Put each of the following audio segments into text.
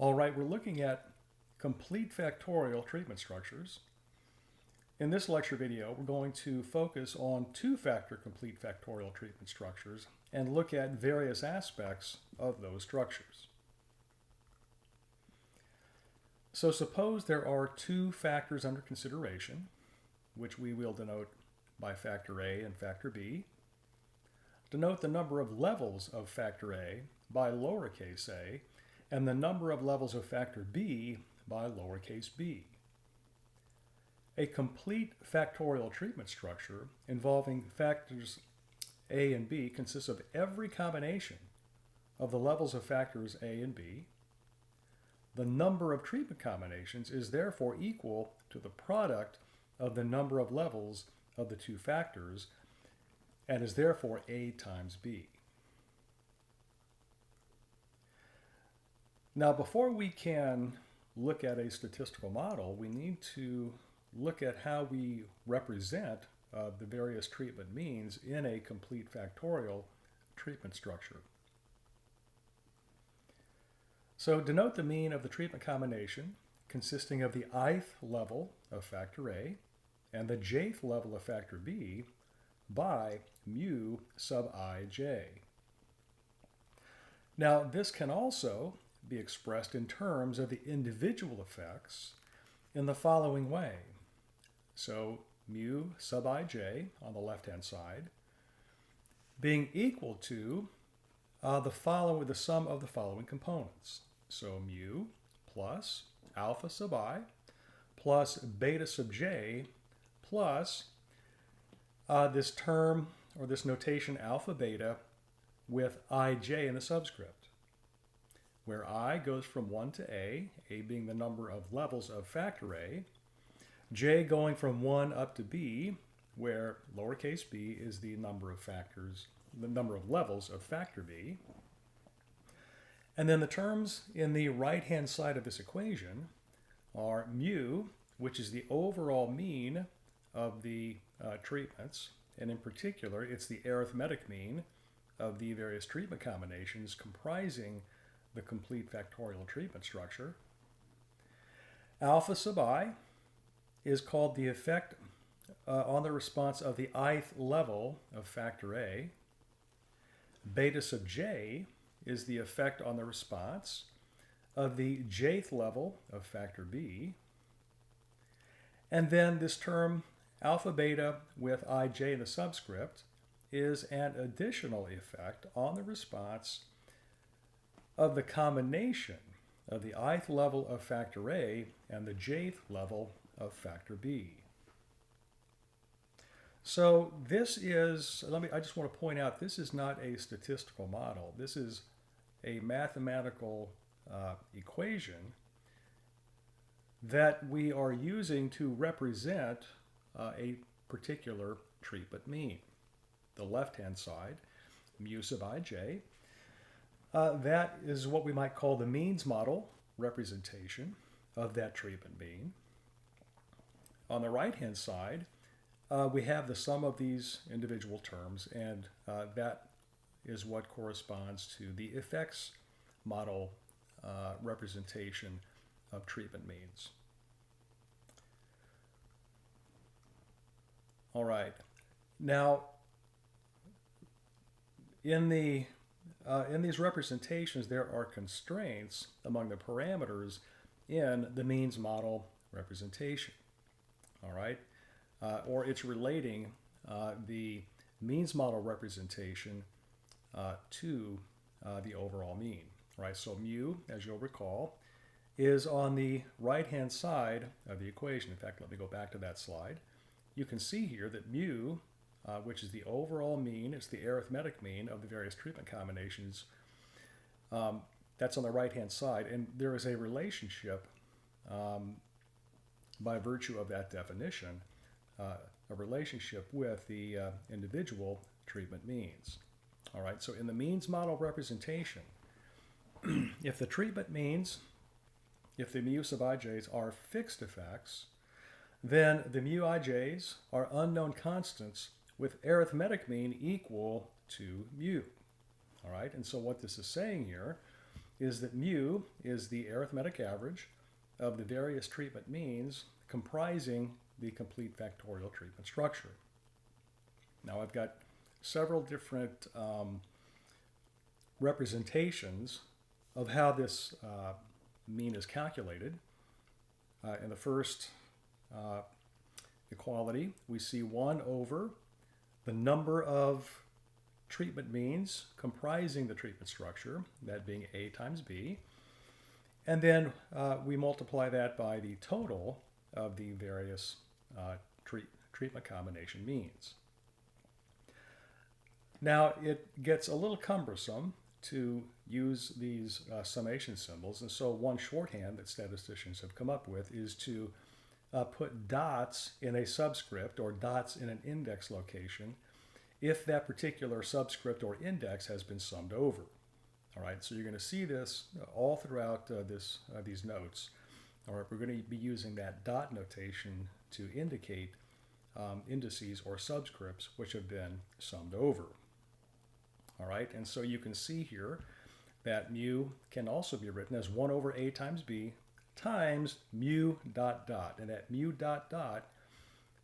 All right, we're looking at complete factorial treatment structures. In this lecture video, we're going to focus on two-factor complete factorial treatment structures and look at various aspects of those structures. So suppose there are two factors under consideration, which we will denote by factor A and factor B. Denote the number of levels of factor A by lowercase a, and the number of levels of factor B by lowercase b. A complete factorial treatment structure involving factors A and B consists of every combination of the levels of factors A and B. The number of treatment combinations is therefore equal to the product of the number of levels of the two factors and is therefore A times B. Now, before we can look at a statistical model, we need to look at how we represent the various treatment means in a complete factorial treatment structure. So denote the mean of the treatment combination consisting of the ith level of factor A and the jth level of factor B by mu sub ij. Now, this can also be expressed in terms of the individual effects in the following way. So mu sub ij on the left-hand side being equal to the sum of the following components. So mu plus alpha sub I plus beta sub j plus this term or this notation alpha beta with ij in the subscript, where I goes from 1 to A being the number of levels of factor A, J going from 1 up to B, where lowercase b is the number of factors, the number of levels of factor B. And then the terms in the right-hand side of this equation are mu, which is the overall mean of the treatments, and in particular, it's the arithmetic mean of the various treatment combinations comprising the complete factorial treatment structure. Alpha sub I is called the effect on the response of the ith level of factor A. Beta sub j is the effect on the response of the jth level of factor B. And then this term alpha beta with ij in the subscript is an additional effect on the response of the combination of the ith level of factor A and the jth level of factor B. So this is, I just want to point out, this is not a statistical model. This is a mathematical equation that we are using to represent a particular treatment mean. The left-hand side, mu sub ij, that is what we might call the means model representation of that treatment mean. On the right-hand side, we have the sum of these individual terms, and that is what corresponds to the effects model representation of treatment means. All right. Now, in these representations, there are constraints among the parameters in the means model representation. All right, or it's relating the means model representation to the overall mean. All right, so mu, as you'll recall, is on the right-hand side of the equation. In fact, let me go back to that slide. You can see here that mu, which is the overall mean, it's the arithmetic mean of the various treatment combinations, that's on the right-hand side, and there is a relationship by virtue of that definition, a relationship with the individual treatment means. All right, so in the means model representation, if the treatment means, if the mu sub ij's are fixed effects, then the mu ij's are unknown constants with arithmetic mean equal to mu. All right, and so what this is saying here is that mu is the arithmetic average of the various treatment means comprising the complete factorial treatment structure. Now I've got several different representations of how this mean is calculated. In the first equality, we see 1 over the number of treatment means comprising the treatment structure, that being A times B, and then we multiply that by the total of the various treatment combination means. Now it gets a little cumbersome to use these summation symbols, and so one shorthand that statisticians have come up with is to put dots in a subscript or dots in an index location if that particular subscript or index has been summed over. All right, so you're going to see this all throughout these notes. All right, we're going to be using that dot notation to indicate indices or subscripts which have been summed over. All right, and so you can see here that mu can also be written as 1 over A times B times mu dot dot. And that mu dot dot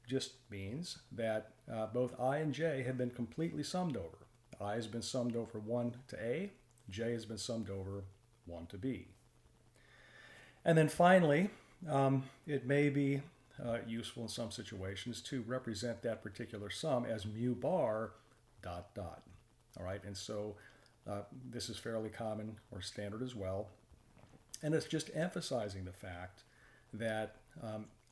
just means that both I and J have been completely summed over. I has been summed over 1 to A, J has been summed over 1 to B. And then finally, it may be useful in some situations to represent that particular sum as mu bar dot dot. All right, and so this is fairly common or standard as well. And it's just emphasizing the fact that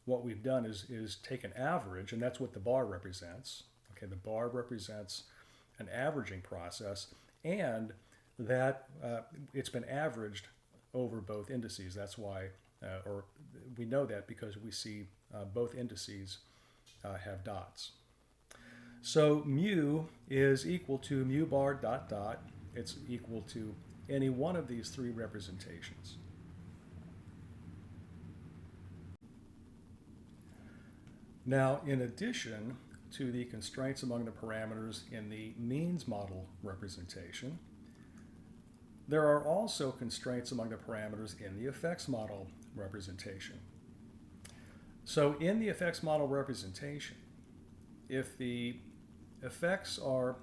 what we've done is take an average, and that's what the bar represents. Okay, the bar represents an averaging process, and that it's been averaged over both indices. That's why, or we know that because we see both indices have dots. So mu is equal to mu bar dot dot. It's equal to any one of these three representations. Now, in addition to the constraints among the parameters in the means model representation, there are also constraints among the parameters in the effects model representation. So in the effects model representation, if the effects are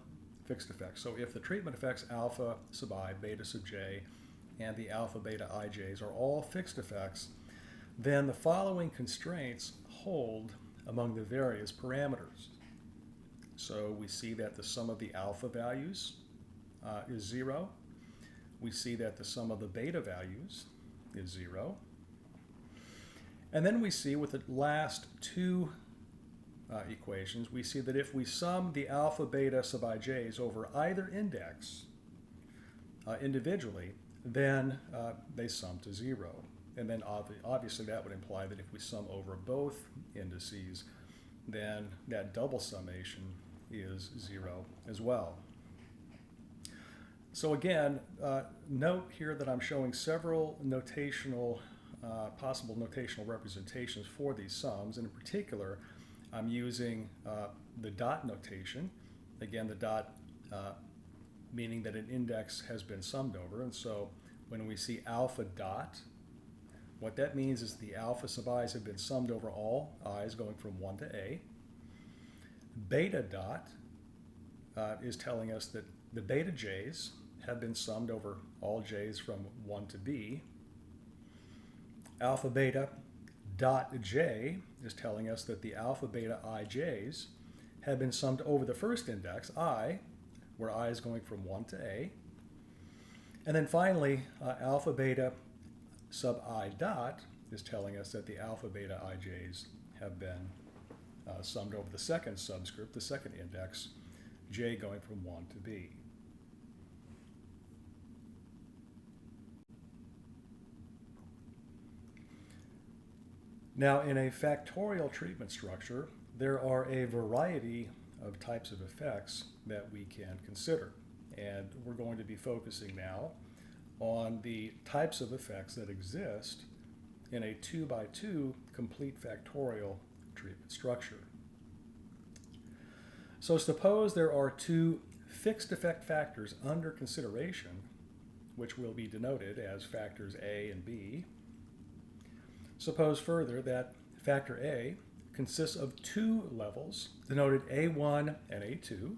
fixed effects, so if the treatment effects alpha sub I, beta sub j, and the alpha beta ij's are all fixed effects, then the following constraints hold among the various parameters. So we see that the sum of the alpha values is 0. We see that the sum of the beta values is 0. And then we see with the last two equations, we see that if we sum the alpha beta sub ij's over either index individually, then they sum to 0. And then obviously that would imply that if we sum over both indices, then that double summation is 0 as well. So again, note here that I'm showing several possible notational representations for these sums, and in particular, I'm using the dot notation. Again, the dot meaning that an index has been summed over, and so when we see alpha dot, what that means is the alpha sub i's have been summed over all i's going from 1 to A. Beta dot is telling us that the beta j's have been summed over all j's from 1 to B. Alpha beta dot j is telling us that the alpha beta ij's have been summed over the first index, I, where I is going from 1 to A. And then finally, alpha beta sub I dot is telling us that the alpha beta ij's have been summed over the second subscript, the second index, j going from 1 to B. Now, in a factorial treatment structure, there are a variety of types of effects that we can consider. And we're going to be focusing now on the types of effects that exist in a 2x2 complete factorial treatment structure. So suppose there are two fixed effect factors under consideration which will be denoted as factors A and B. Suppose further that factor A consists of two levels, denoted A1 and A2,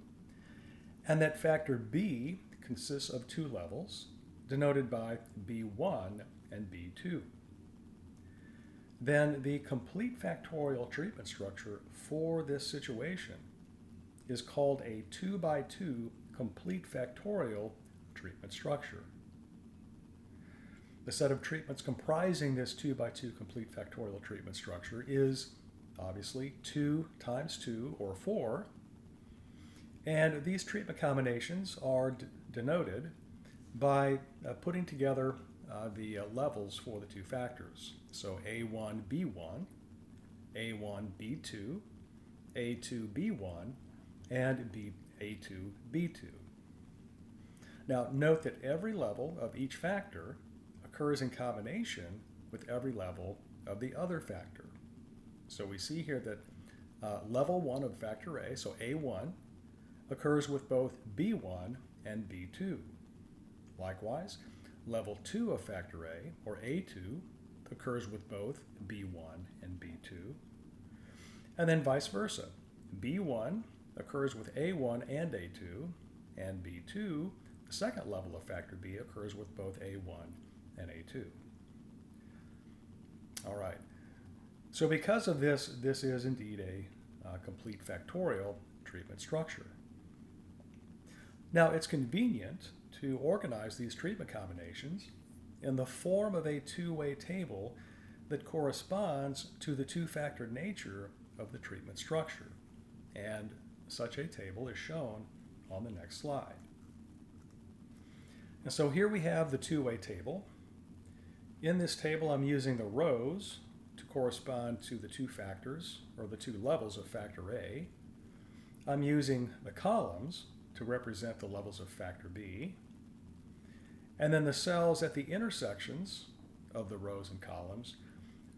and that factor B consists of two levels, denoted by B1 and B2. Then the complete factorial treatment structure for this situation is called a 2x2 complete factorial treatment structure. The set of treatments comprising this 2x2 complete factorial treatment structure is obviously 2 times 2, or 4, and these treatment combinations are denoted by putting together the levels for the two factors. So A1, B1, A1, B2, A2, B1, and A2, B2. Now note that every level of each factor occurs in combination with every level of the other factor. So we see here that level 1 of factor A, so A1, occurs with both B1 and B2. Likewise, level 2 of factor A, or A2, occurs with both B1 and B2. And then vice versa. B1 occurs with A1 and A2, and B2, the second level of factor B, occurs with both A1 and A2. All right. So because of this, this is indeed a complete factorial treatment structure. Now, it's convenient to organize these treatment combinations in the form of a two-way table that corresponds to the two-factor nature of the treatment structure. And such a table is shown on the next slide. And so here we have the two-way table. In this table, I'm using the rows to correspond to the two factors, or the two levels of factor A. I'm using the columns to represent the levels of factor B. And then the cells at the intersections of the rows and columns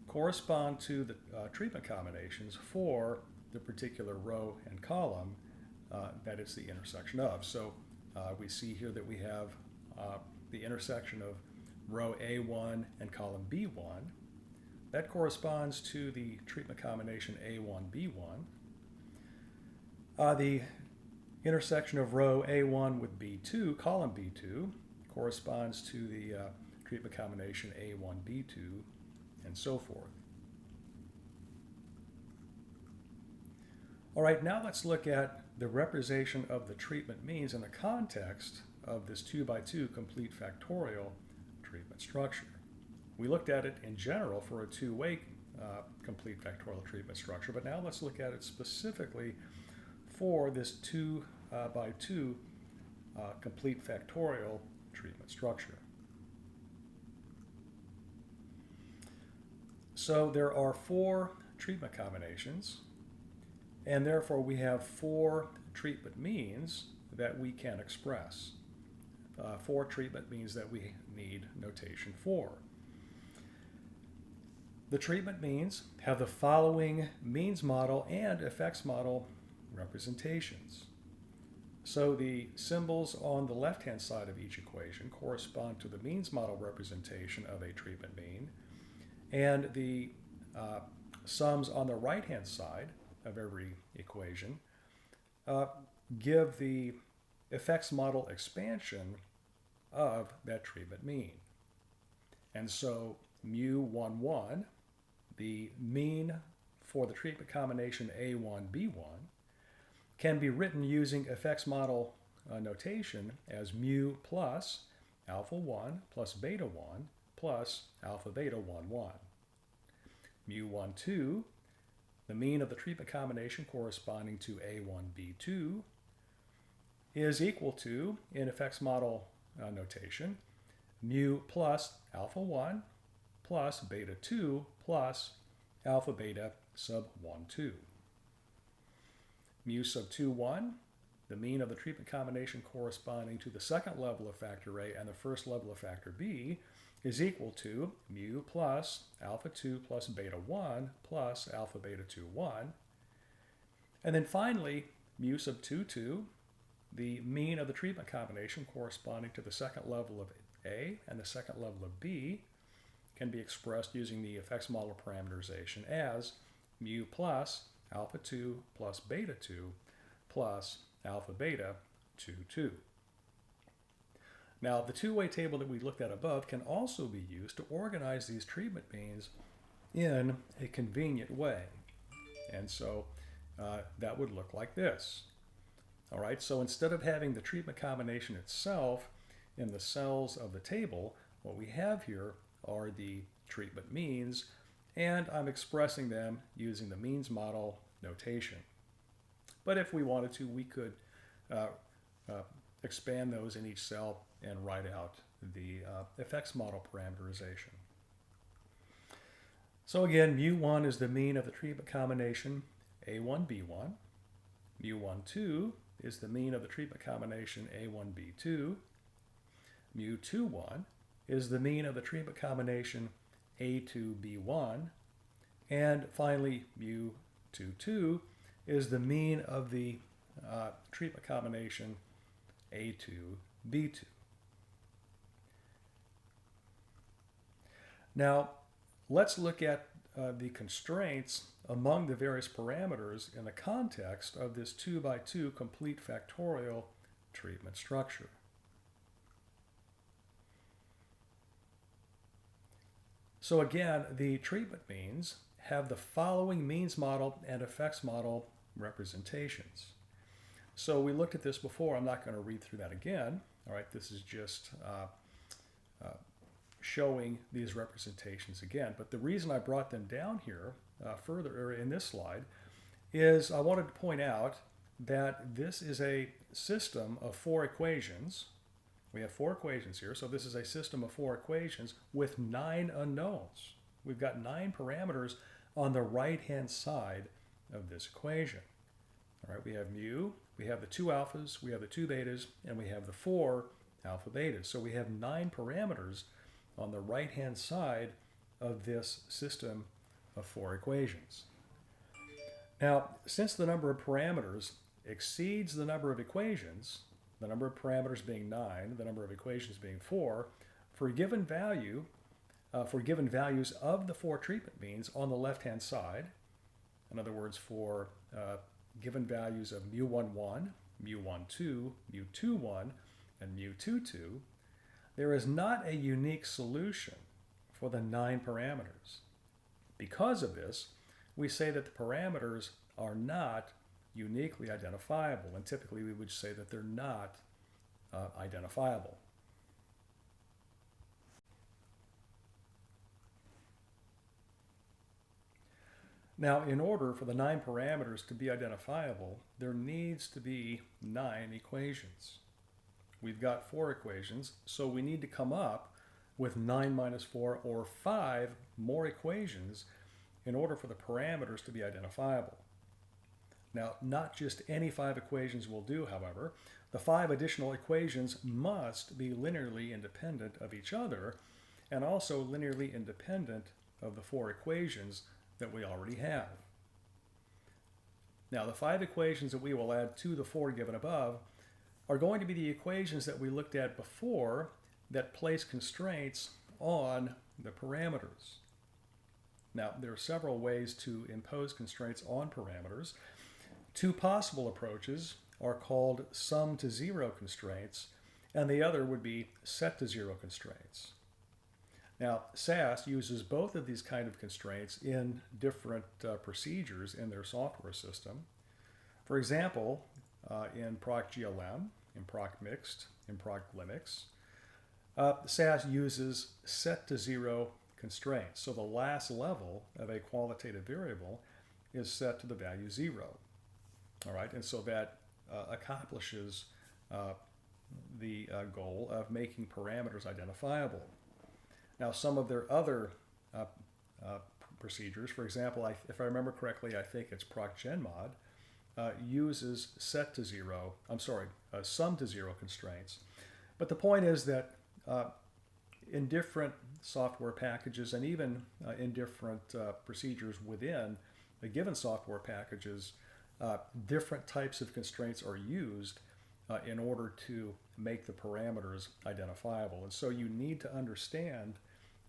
correspond to the treatment combinations for the particular row and column that it's the intersection of. So we see here that we have the intersection of row A1 and column B1. That corresponds to the treatment combination A1-B1. The intersection of row A1 with B2, column B2, corresponds to the treatment combination A1-B2, and so forth. All right, now let's look at the representation of the treatment means in the context of this 2x2 complete factorial treatment structure. We looked at it in general for a two-way complete factorial treatment structure, but now let's look at it specifically for this 2x2 complete factorial treatment structure. So there are 4 treatment combinations, and therefore we have 4 treatment means that we can express. 4 treatment means that we need notation for. The treatment means have the following means model and effects model representations. So the symbols on the left-hand side of each equation correspond to the means model representation of a treatment mean, and the sums on the right-hand side of every equation give the effects model expansion of that treatment mean. And so mu11, the mean for the treatment combination A1-B1, can be written using effects model notation as mu plus alpha 1 plus beta 1 plus alpha beta 1, 1. Mu12, the mean of the treatment combination corresponding to A1-B2, is equal to, in effects model notation, mu plus alpha 1 plus beta 2 plus alpha beta sub 1, 2. Mu sub 2, 1, the mean of the treatment combination corresponding to the second level of factor A and the first level of factor B, is equal to mu plus alpha 2 plus beta 1 plus alpha beta 2, 1. And then finally, mu sub 2, 2, the mean of the treatment combination corresponding to the second level of A and the second level of B can be expressed using the effects model parameterization as mu plus alpha 2 plus beta 2 plus alpha beta 2, 2. Now, the two-way table that we looked at above can also be used to organize these treatment means in a convenient way. And so that would look like this. All right, so instead of having the treatment combination itself in the cells of the table, what we have here are the treatment means, and I'm expressing them using the means model notation. But if we wanted to, we could expand those in each cell and write out the effects model parameterization. So again, mu1 is the mean of the treatment combination A1B1. Mu12 is the mean of the treatment combination A1B2. Mu21 is the mean of the treatment combination A2B1. And finally, mu22 is the mean of the treatment combination A2B2. Now, let's look at the constraints among the various parameters in the context of this 2x2 complete factorial treatment structure. So again, the treatment means have the following means model and effects model representations. So we looked at this before. I'm not going to read through that again. All right, this is just showing these representations again. But the reason I brought them down here further in this slide is I wanted to point out that this is a system of 4 equations. We have 4 equations here, so this is a system of 4 equations with 9 unknowns. We've got 9 parameters on the right-hand side of this equation. All right, we have mu, we have the 2 alphas, we have the 2 betas, and we have the 4 alpha betas. So we have 9 parameters on the right-hand side of this system of 4 equations. Now, since the number of parameters exceeds the number of equations, the number of parameters being 9, the number of equations being 4, for a given value, for given values of the 4 treatment means on the left-hand side, in other words, for given values of mu11, mu12, mu21, and mu22, there is not a unique solution for the 9 parameters. Because of this, we say that the parameters are not uniquely identifiable, and typically we would say that they're not identifiable. Now, in order for the 9 parameters to be identifiable, there needs to be 9 equations. We've got 4 equations, so we need to come up with 9 minus 4 or 5 more equations in order for the parameters to be identifiable. Now, not just any 5 equations will do, however. The 5 additional equations must be linearly independent of each other and also linearly independent of the 4 equations that we already have. Now, the 5 equations that we will add to the 4 given above are going to be the equations that we looked at before that place constraints on the parameters. Now, there are several ways to impose constraints on parameters. 2 possible approaches are called sum to 0 constraints, and the other would be set to 0 constraints. Now, SAS uses both of these kind of constraints in different procedures in their software system. For example, in ProcGLM, in ProcMixed, in ProcLimix, SAS uses set to 0 constraints. So the last level of a qualitative variable is set to the value 0. All right, and so that accomplishes the goal of making parameters identifiable. Now, some of their other procedures, for example, if I remember correctly, I think it's ProcGenMod, uses sum to 0 constraints. But the point is that in different software packages and even in different procedures within the given software packages, different types of constraints are used in order to make the parameters identifiable. And so you need to understand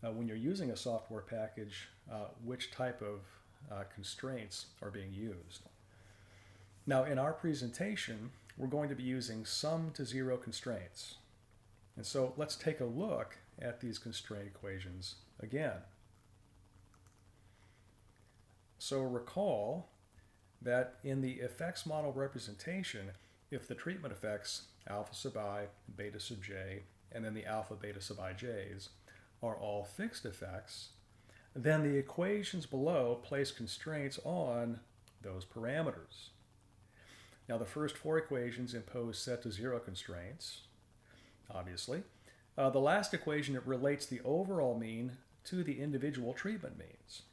when you're using a software package which type of constraints are being used. Now in our presentation, we're going to be using sum to zero constraints. And so let's take a look at these constraint equations again. So recall that in the effects model representation, if the treatment effects alpha sub I, beta sub j, and then the alpha beta sub ij's are all fixed effects, then the equations below place constraints on those parameters. Now the first four equations impose set to zero constraints, obviously. The last equation, it relates the overall mean to the individual treatment means.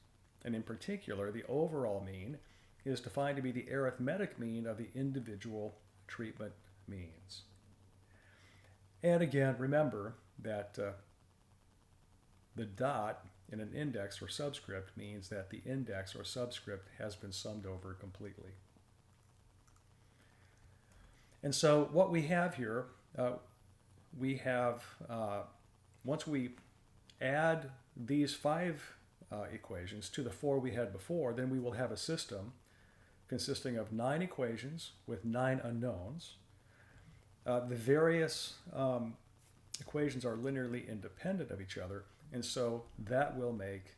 And in particular, the overall mean is defined to be the arithmetic mean of the individual treatment means. And again, remember that the dot in an index or subscript means that the index or subscript has been summed over completely. And so what we have here, once we add these five equations to the four we had before, then we will have a system consisting of 9 equations with 9 unknowns. The various equations are linearly independent of each other, and so that will make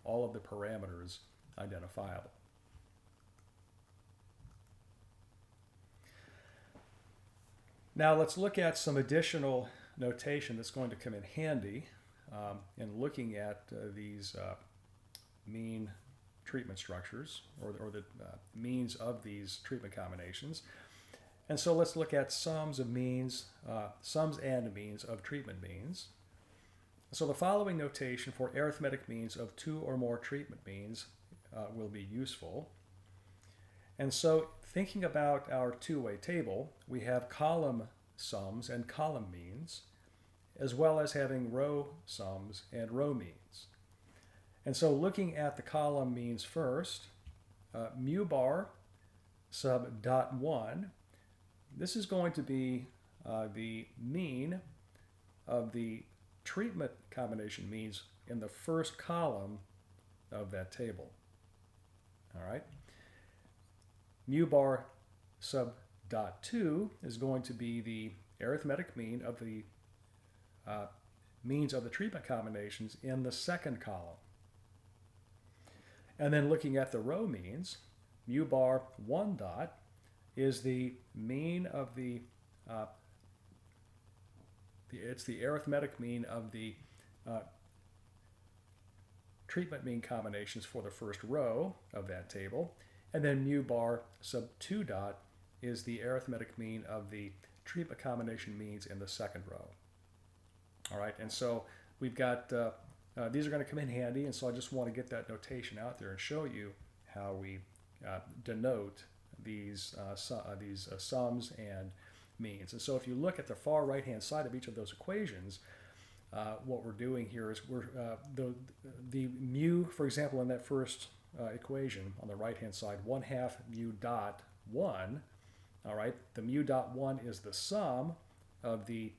all of the parameters identifiable. Now let's look at some additional notation that's going to come in handy in looking at these mean treatment structures or the means of these treatment combinations. And so let's look at sums and means of treatment means. So the following notation for arithmetic means of 2 or more treatment means will be useful. And so thinking about our two-way table, we have column sums and column means, as well as having row sums and row means. And so looking at the column means first, mu bar sub dot 1, this is going to be the mean of the treatment combination means in the first column of that table. All right. Mu bar sub dot 2 is going to be the arithmetic mean of the means of the treatment combinations in the second column. And then looking at the row means, mu bar 1 dot is the mean of it's the arithmetic mean of the treatment mean combinations for the first row of that table. And then mu bar sub 2 dot is the arithmetic mean of the treatment combination means in the second row. All right, and so we've got, these are going to come in handy, and so I just want to get that notation out there and show you how we denote these sums and means. And so if you look at the far right-hand side of each of those equations, what we're doing here is the mu, for example, in that first equation on the right-hand side, 1/2 mu dot 1, all right, the mu dot 1 is the sum of the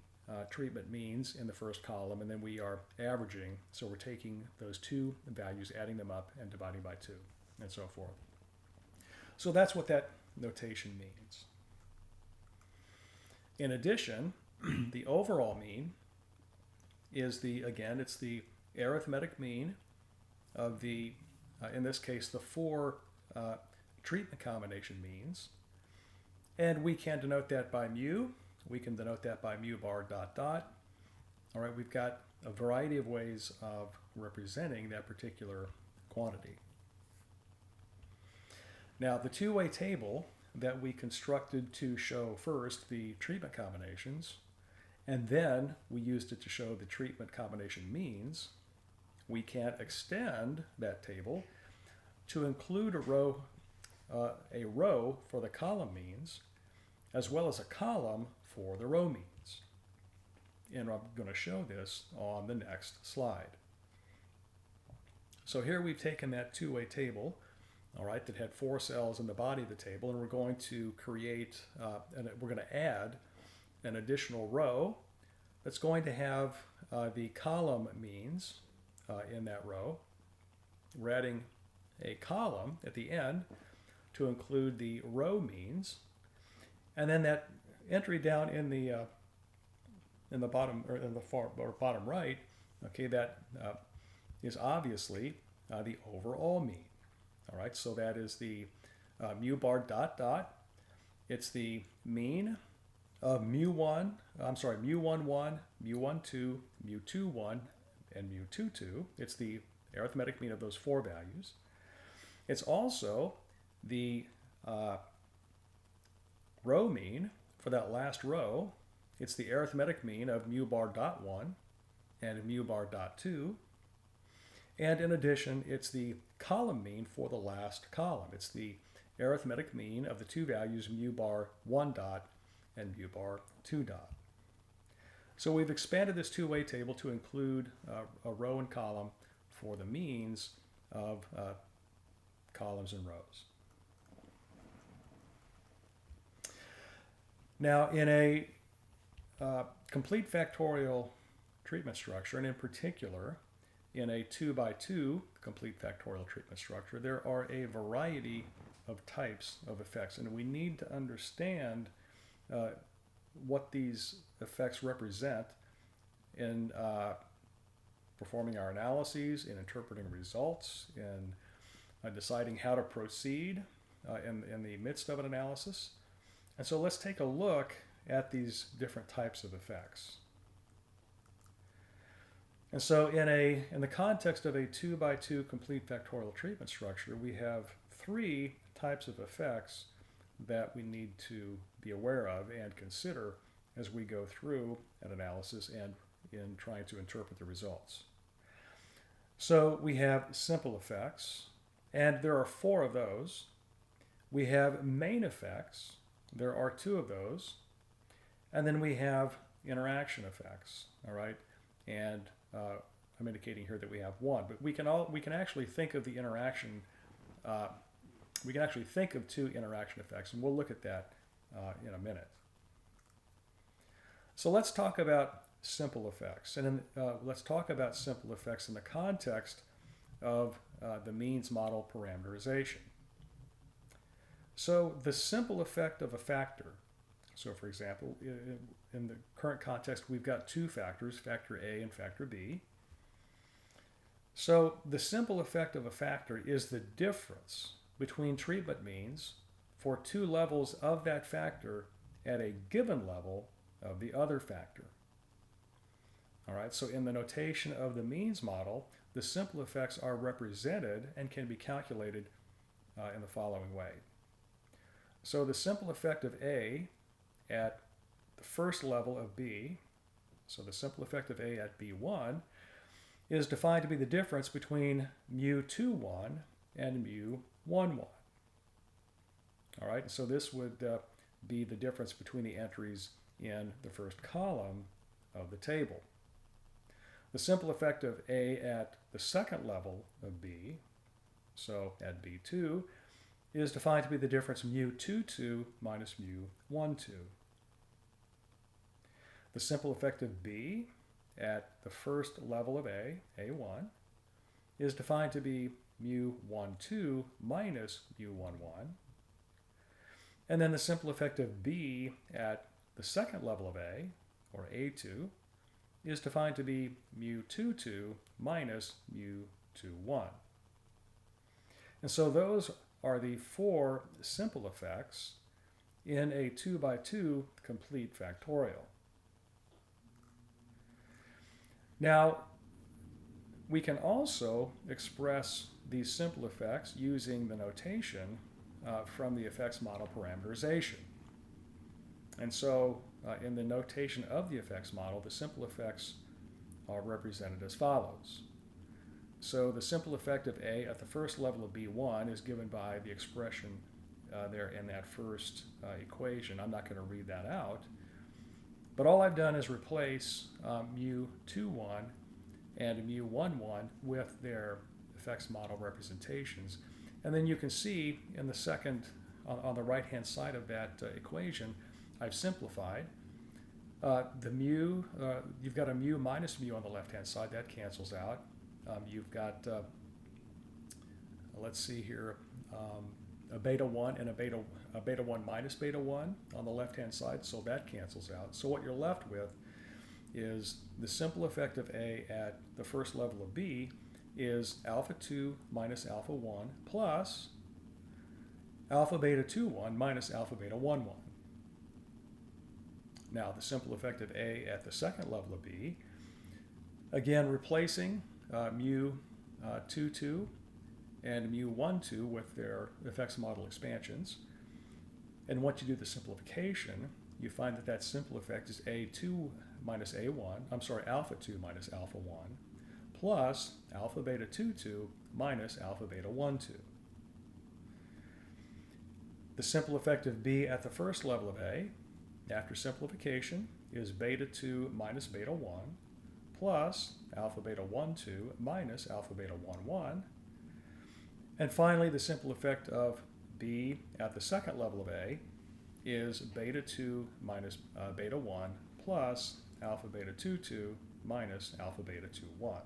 treatment means in the first column, and then we are averaging, so we're taking those two values, adding them up, and dividing by 2, and so forth. So that's what that notation means. In addition, the overall mean is it's the arithmetic mean of the, in this case, the 4 treatment combination means. And we can denote that by mu. We can denote that by mu bar dot dot. All right, we've got a variety of ways of representing that particular quantity. Now, the two-way table that we constructed to show first the treatment combinations, and then we used it to show the treatment combination means, we can extend that table to include a row for the column means, as well as a column for the row means. And I'm going to show this on the next slide. So here we've taken that two-way table, all right, that had 4 cells in the body of the table, and we're going to create, and we're going to add an additional row that's going to have the column means in that row. We're adding a column at the end to include the row means, and then that entry down in the bottom or in the far or bottom right, okay, that is obviously the overall mean. All right, so that is the mu bar dot dot. It's the mean of mu1, mu11, mu12, mu21, and mu22. It's the arithmetic mean of those four values. It's also the row mean for that last row. It's the arithmetic mean of mu bar dot 1 and mu bar dot 2. And in addition, it's the column mean for the last column. It's the arithmetic mean of the two values mu bar 1 dot and mu bar 2 dot. So we've expanded this two-way table to include a row and column for the means of columns and rows. Now, in a complete factorial treatment structure, and in particular, in a 2x2 complete factorial treatment structure, there are a variety of types of effects, and we need to understand what these effects represent in performing our analyses, in interpreting results, in deciding how to proceed in the midst of an analysis. And so let's take a look at these different types of effects. And so in the context of a 2x2 complete factorial treatment structure, we have three types of effects that we need to be aware of and consider as we go through an analysis and in trying to interpret the results. So we have simple effects, and there are four of those. We have main effects. There are two of those. And then we have interaction effects, all right? And I'm indicating here that we have one, but we can actually think of the interaction. We can actually think of two interaction effects, and we'll look at that in a minute. So let's talk about simple effects, and let's talk about simple effects in the context of the means model parameterization. So the simple effect of a factor. So for example, in the current context, we've got two factors, factor A and factor B. So the simple effect of a factor is the difference between treatment means for two levels of that factor at a given level of the other factor. All right, so in the notation of the means model, the simple effects are represented and can be calculated in the following way. So the simple effect of A at the first level of B, so the simple effect of A at B1, is defined to be the difference between mu21 and mu11. All right, so this would be the difference between the entries in the first column of the table. The simple effect of A at the second level of B, so at B2, is defined to be the difference mu22 minus mu12. The simple effect of B at the first level of A, A1, is defined to be mu12 minus mu11. And then the simple effect of B at the second level of A, or A2, is defined to be mu22 minus mu21. And so those are the four simple effects in a 2x2 complete factorial. Now, we can also express these simple effects using the notation from the effects model parameterization. And so in the notation of the effects model, the simple effects are represented as follows. So the simple effect of A at the first level of B1 is given by the expression there in that first equation. I'm not going to read that out. But all I've done is replace mu21 and mu11 with their effects model representations. And then you can see in the second, on the right-hand side of that equation, I've simplified. The mu, you've got a mu minus mu on the left-hand side. That cancels out. You've got, let's see here, a beta 1 and a beta 1 minus beta 1 on the left-hand side, so that cancels out. So what you're left with is the simple effect of A at the first level of B is alpha 2 minus alpha 1 plus alpha beta 2 1 minus alpha beta 1 1. Now the simple effect of A at the second level of B, again replacing mu 2 2 and mu 1 2 with their effects model expansions. And once you do the simplification, you find that that simple effect is A2 minus A1, I'm sorry, alpha 2 minus alpha 1, plus alpha beta 2 2 minus alpha beta 1 2. The simple effect of B at the first level of A, after simplification, is beta 2 minus beta 1, plus alpha beta 1 2 minus alpha beta 1 1. And finally, the simple effect of B at the second level of A is beta 2 minus beta 1 plus alpha beta 2 2 minus alpha beta 2 1.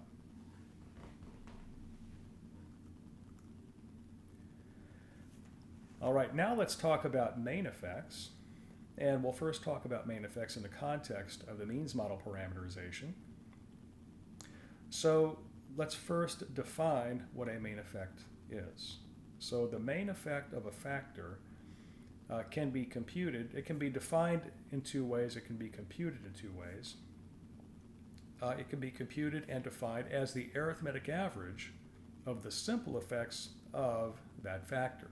All right, now let's talk about main effects. And we'll first talk about main effects in the context of the means model parameterization. So let's first define what a main effect is. So the main effect of a factor can be computed. It can be defined in two ways. It can be computed in two ways. It can be computed and defined as the arithmetic average of the simple effects of that factor.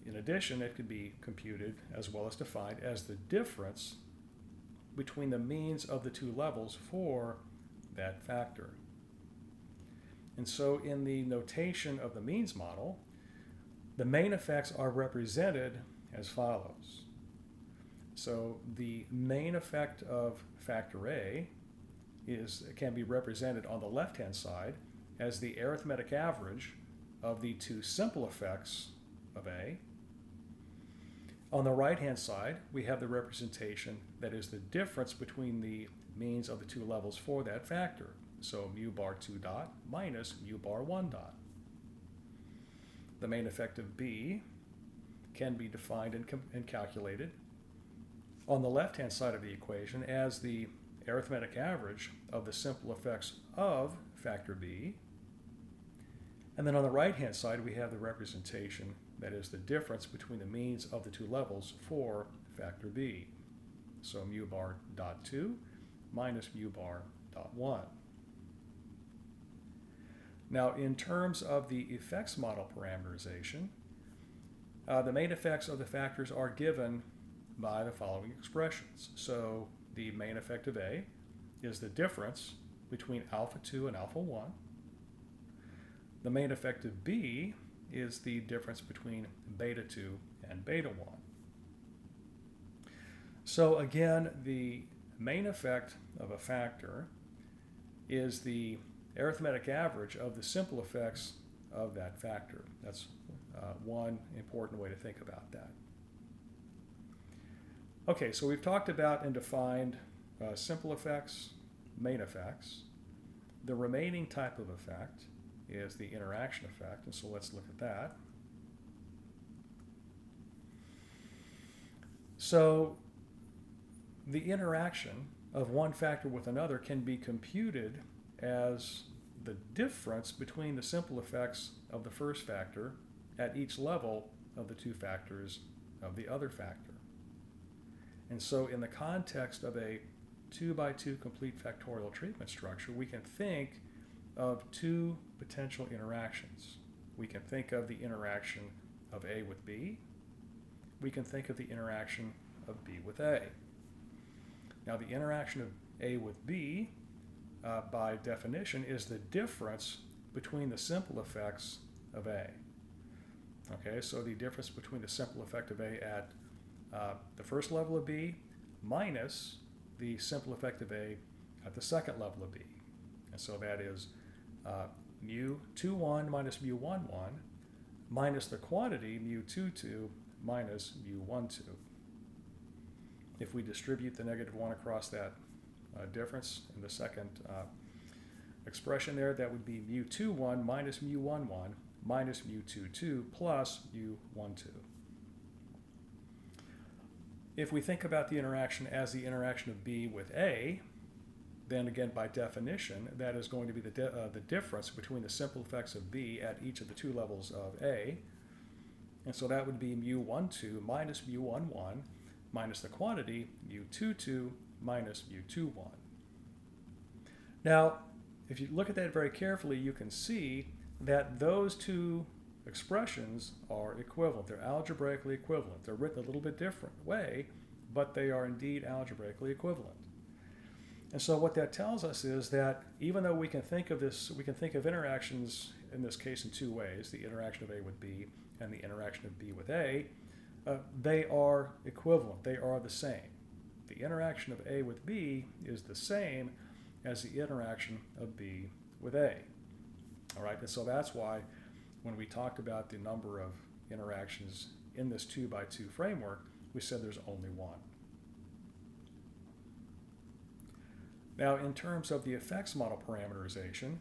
In addition, it could be computed as well as defined as the difference between the means of the two levels for that factor. And so in the notation of the means model, the main effects are represented as follows. So the main effect of factor A can be represented on the left-hand side as the arithmetic average of the two simple effects of A. On the right-hand side, we have the representation that is the difference between the means of the two levels for that factor. So mu bar 2 dot minus mu bar 1 dot. The main effect of B can be defined and calculated on the left-hand side of the equation as the arithmetic average of the simple effects of factor B. And then on the right-hand side, we have the representation that is the difference between the means of the two levels for factor B. So mu bar dot 2 minus mu bar dot 1. Now, in terms of the effects model parameterization, the main effects of the factors are given by the following expressions. So the main effect of A is the difference between alpha 2 and alpha 1. The main effect of B is the difference between beta 2 and beta 1. So again, the main effect of a factor is the arithmetic average of the simple effects of that factor. That's one important way to think about that. Okay, so we've talked about and defined simple effects, main effects. The remaining type of effect is the interaction effect, and so let's look at that. So the interaction of one factor with another can be computed as the difference between the simple effects of the first factor at each level of the two factors of the other factor. And so in the context of a 2x2 complete factorial treatment structure, we can think of two potential interactions. We can think of the interaction of A with B. We can think of the interaction of B with A. Now the interaction of A with B, by definition, is the difference between the simple effects of A. Okay, so the difference between the simple effect of A at the first level of B minus the simple effect of A at the second level of B. And so that is mu 2 1 minus mu 1 1 minus the quantity mu 2 2 minus mu 1 2. if we distribute the negative 1 across that difference in the second expression there, that would be mu21 minus mu11 minus mu22 plus mu12. If we think about the interaction as the interaction of B with A, then again, by definition, that is going to be the difference between the simple effects of B at each of the two levels of A. And so that would be mu12 minus mu11 minus the quantity mu22 minus mu21. Now, if you look at that very carefully, you can see that those two expressions are equivalent. They're algebraically equivalent. They're written a little bit different way, but they are indeed algebraically equivalent. And so what that tells us is that even though we can think of interactions in this case in two ways, the interaction of A with B and the interaction of B with A, they are equivalent. They are the same. The interaction of A with B is the same as the interaction of B with A. All right, and so that's why when we talked about the number of interactions in this 2x2 framework, we said there's only one. Now, in terms of the effects model parameterization,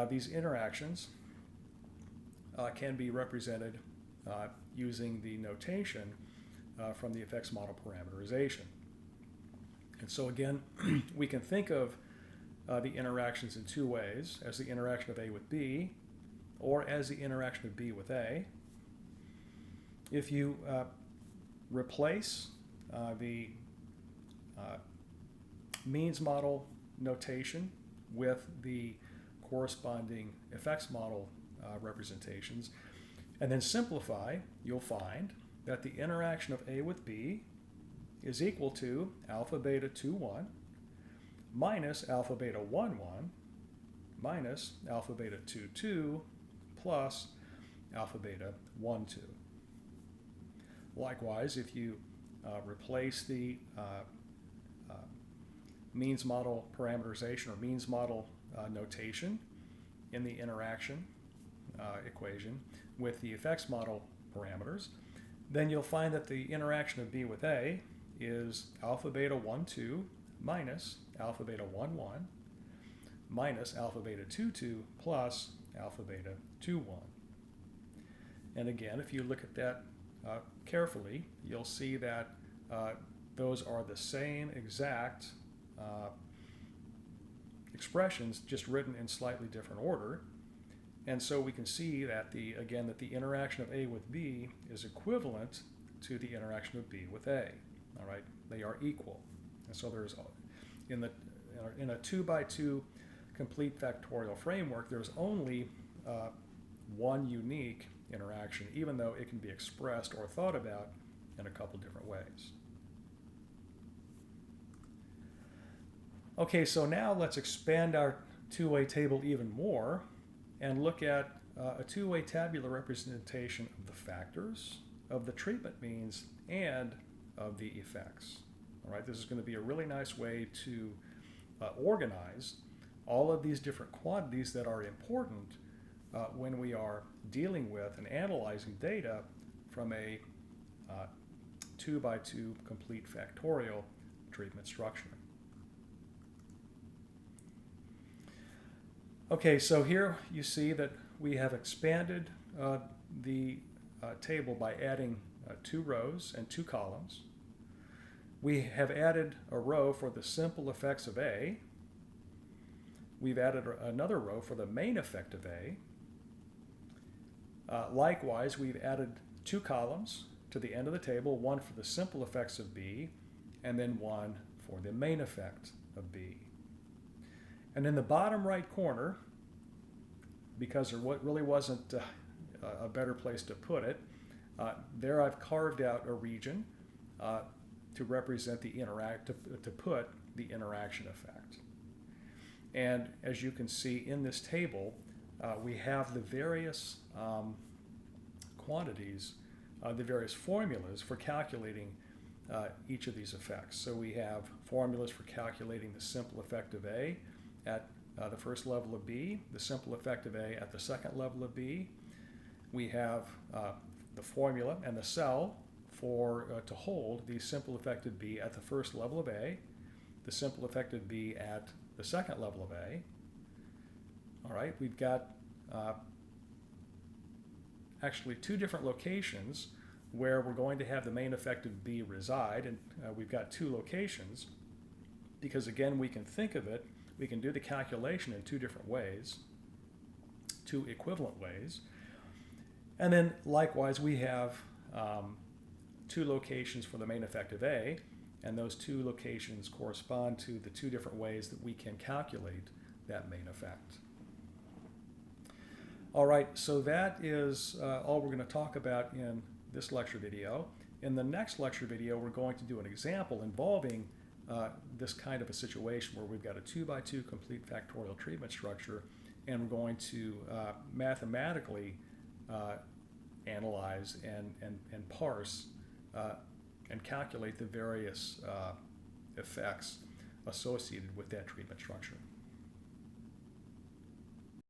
these interactions can be represented using the notation from the effects model parameterization. And so again, we can think of the interactions in two ways, as the interaction of A with B or as the interaction of B with A. If you replace the means model notation with the corresponding effects model representations, and then simplify, you'll find that the interaction of A with B is equal to alpha beta 2,1 minus alpha beta 1,1 minus alpha beta 2,2 plus alpha beta 1,2. Likewise, if you replace the means model parameterization or means model notation in the interaction equation with the effects model parameters, then you'll find that the interaction of B with A is alpha beta 1,2 minus alpha beta 1,1 minus alpha beta 2,2 plus alpha beta 2,1. And again, if you look at that carefully, you'll see that those are the same exact expressions, just written in slightly different order. And so we can see that the interaction of A with B is equivalent to the interaction of B with A. All right, they are equal. And so there's in a 2x2 complete factorial framework, there's only one unique interaction, even though it can be expressed or thought about in a couple different ways. Okay, so now let's expand our two-way table even more and look at a two-way tabular representation of the factors, of the treatment means, and of the effects. All right, this is going to be a really nice way to organize all of these different quantities that are important when we are dealing with and analyzing data from a 2x2 complete factorial treatment structure. Okay, so here you see that we have expanded the table by adding 2 rows and 2 columns. We have added a row for the simple effects of A. We've added another row for the main effect of A. Likewise, we've added 2 columns to the end of the table, one for the simple effects of B, and then one for the main effect of B. And in the bottom right corner, because there really wasn't a better place to put it, there I've carved out a region to represent the to put the interaction effect. And as you can see in this table, we have the various quantities, the various formulas for calculating each of these effects. So we have formulas for calculating the simple effect of A at the first level of B, the simple effect of A at the second level of B. We have the formula and the cell to hold the simple effective B at the first level of A, the simple effective B at the second level of A. All right, we've got actually two different locations where we're going to have the main effective B reside, and we've got two locations because, again, we can think of it, we can do the calculation in two different ways, two equivalent ways. And then likewise we have two locations for the main effective A, and those two locations correspond to the two different ways that we can calculate that main effect. All right, so that is all we're going to talk about in this lecture video. In the next lecture video, we're going to do an example involving this kind of a situation where we've got a 2x2 complete factorial treatment structure, and we're going to mathematically analyze and parse and calculate the various effects associated with that treatment structure.